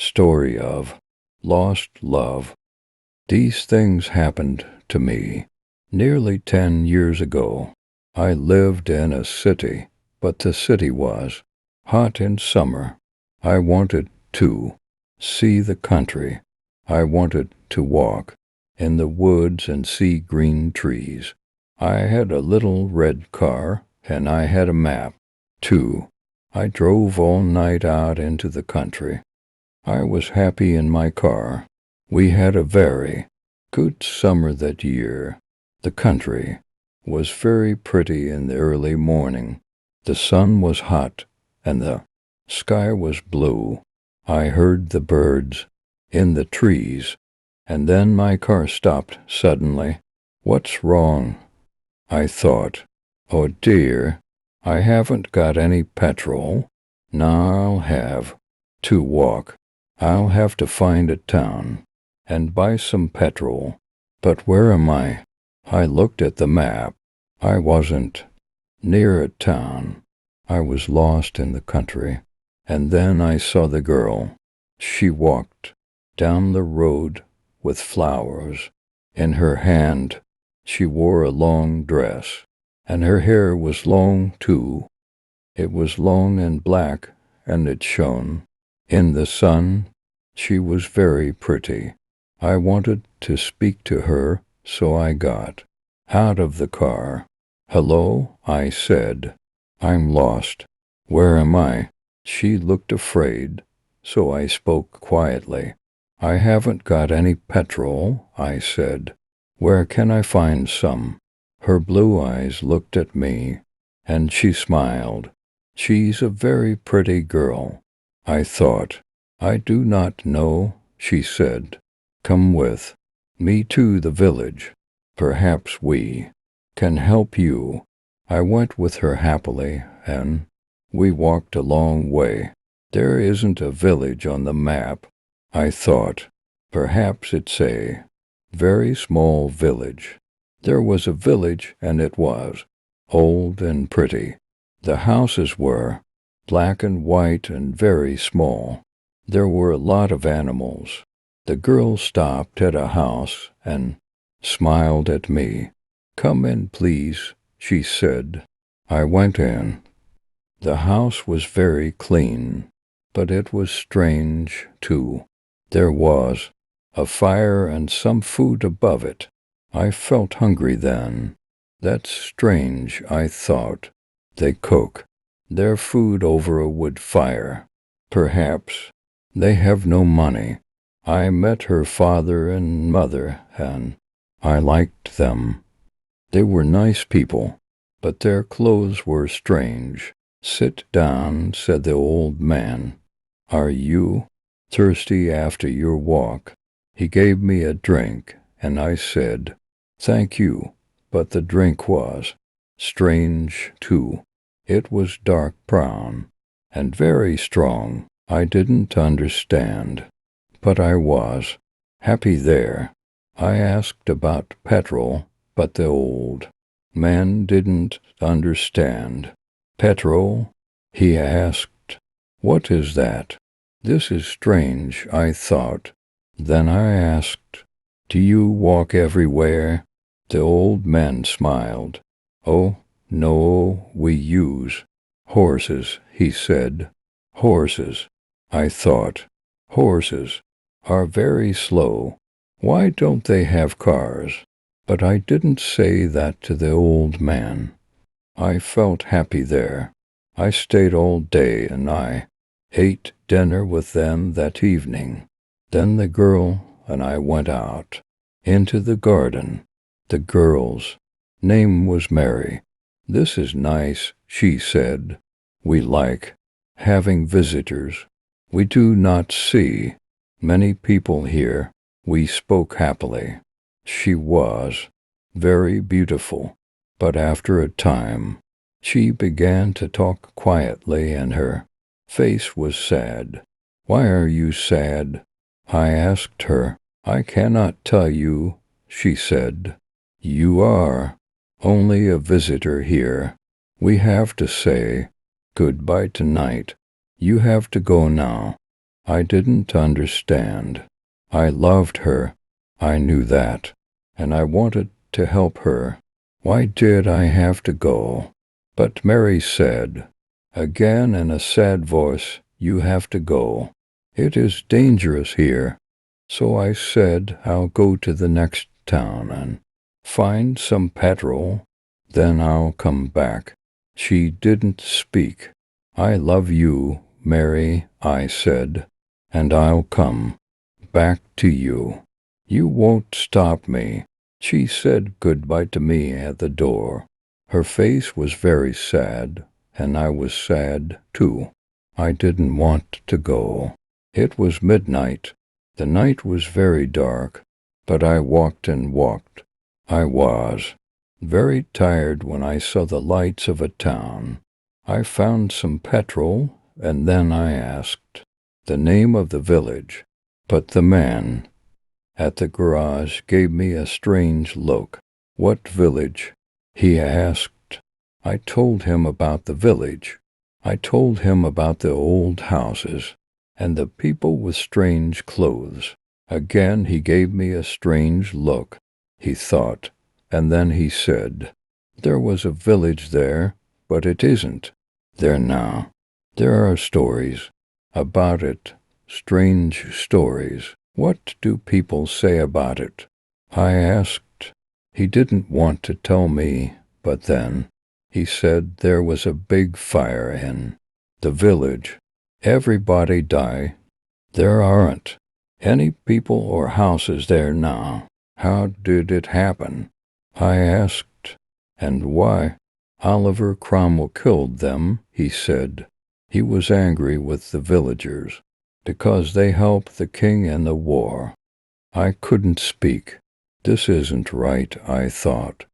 Story of Lost Love. These things happened to me nearly 10 years ago. I lived in a city, but the city was hot in summer. I wanted to see the country. I wanted to walk in the woods and see green trees. I had a little red car, and I had a map, too. I drove all night out into the country. I was happy in my car. We had a very good summer that year. The country was very pretty in the early morning. The sun was hot, and the sky was blue. I heard the birds in the trees, and then my car stopped suddenly. What's wrong? I thought. Oh dear, I haven't got any petrol. Now I'll have to walk. I'll have to find a town and buy some petrol. But where am I? I looked at the map. I wasn't near a town. I was lost in the country. And then I saw the girl. She walked down the road with flowers in her hand. She wore a long dress, and her hair was long too. It was long and black, and it shone in the sun. She was very pretty. I wanted to speak to her, so I got out of the car. "Hello," I said. "I'm lost. Where am I?" She looked afraid, so I spoke quietly. "I haven't got any petrol," I said. "Where can I find some?" Her blue eyes looked at me, and she smiled. She's a very pretty girl, I thought. "I do not know," she said. "Come with me to the village. Perhaps we can help you." I went with her happily, and we walked a long way. There isn't a village on the map, I thought. Perhaps it's a very small village. There was a village, and it was old and pretty. The houses were black and white and very small. There were a lot of animals. The girl stopped at a house and smiled at me. "Come in, please," she said. I went in. The house was very clean, but it was strange, too. There was a fire and some food above it. I felt hungry then. That's strange, I thought. They cook their food over a wood fire. Perhaps they have no money. I met her father and mother, and I liked them. They were nice people, but their clothes were strange. "Sit down," said the old man. "Are you thirsty after your walk?" He gave me a drink, and I said, "Thank you," but the drink was strange, too. It was dark brown and very strong. I didn't understand, but I was happy there. I asked about petrol, but the old man didn't understand. "Petrol?" he asked. "What is that?" This is strange, I thought. Then I asked, "Do you walk everywhere?" The old man smiled. "Oh, no, we use horses," he said. "Horses?" I thought. "Horses are very slow. Why don't they have cars?" But I didn't say that to the old man. I felt happy there. I stayed all day, and I ate dinner with them that evening. Then the girl and I went out into the garden. The girl's name was Mary. "This is nice," she said. "We like having visitors. We do not see many people here." We spoke happily. She was very beautiful, but after a time she began to talk quietly, and her face was sad. "Why are you sad?" I asked her. "I cannot tell you," she said. "You are only a visitor here. We have to say goodbye tonight. You have to go now." I didn't understand. I loved her. I knew that. And I wanted to help her. Why did I have to go? But Mary said, again in a sad voice, you have to go. It is dangerous here. So I said I'll go to the next town and find some petrol. Then I'll come back. She didn't speak. I love you, Mary, I said, and I'll come back to you. You won't stop me. She said goodbye to me at the door. Her face was very sad, and I was sad too. I didn't want to go. It was midnight. The night was very dark, but I walked and walked. I was very tired when I saw the lights of a town. I found some petrol, and then I asked the name of the village. But the man at the garage gave me a strange look. What village? He asked. I told him about the village. I told him about the old houses and the people with strange clothes. Again he gave me a strange look. He thought, and then he said, there was a village there, but it isn't there now. There are stories about it, strange stories. What do people say about it? I asked. He didn't want to tell me, but then he said there was a big fire in the village. Everybody died. There aren't any people or houses there now. How did it happen? I asked. And why? Oliver Cromwell killed them, he said. He was angry with the villagers because they helped the king in the war. I couldn't speak. This isn't right, I thought.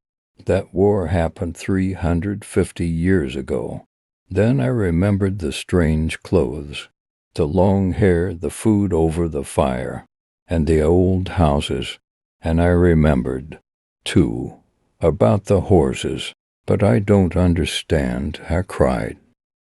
That war happened 350 years ago. Then I remembered the strange clothes, the long hair, the food over the fire, and the old houses. And I remembered, too, about the horses. But I don't understand, I cried.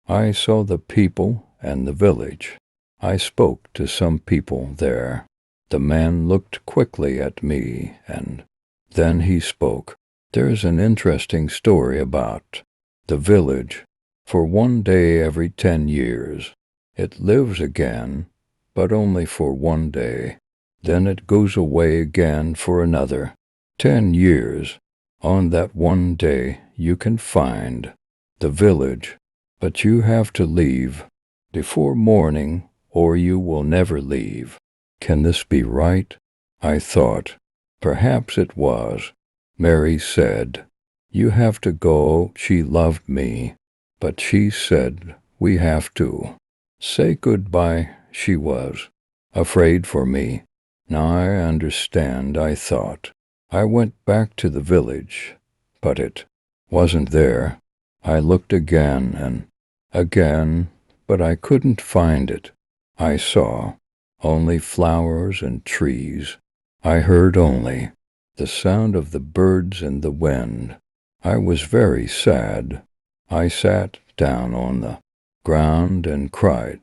I saw the people and the village. I spoke to some people there. The man looked quickly at me, and then he spoke. There's an interesting story about the village. For one day every 10 years, it lives again, but only for one day. Then it goes away again for another 10 years. On that one day you can find the village, but you have to leave before morning or you will never leave. Can this be right? I thought. Perhaps it was. Mary said, you have to go. She loved me, but she said we have to say goodbye. She was afraid for me. Now I understand, I thought. I went back to the village, but it wasn't there. I looked again and again, but I couldn't find it. I saw only flowers and trees. I heard only the sound of the birds and the wind. I was very sad. I sat down on the ground and cried.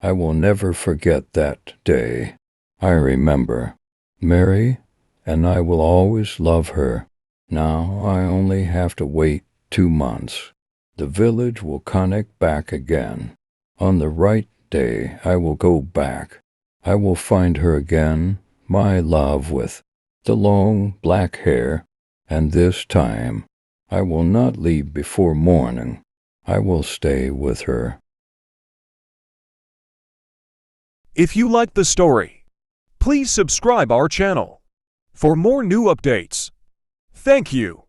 I will never forget that day. I remember Mary, and I will always love her. Now I only have to wait 2 months. The village will connect back again. On the right day I will go back. I will find her again, my love with the long black hair, and this time I will not leave before morning. I will stay with her. If you like the story, please subscribe our channel for more new updates. Thank you.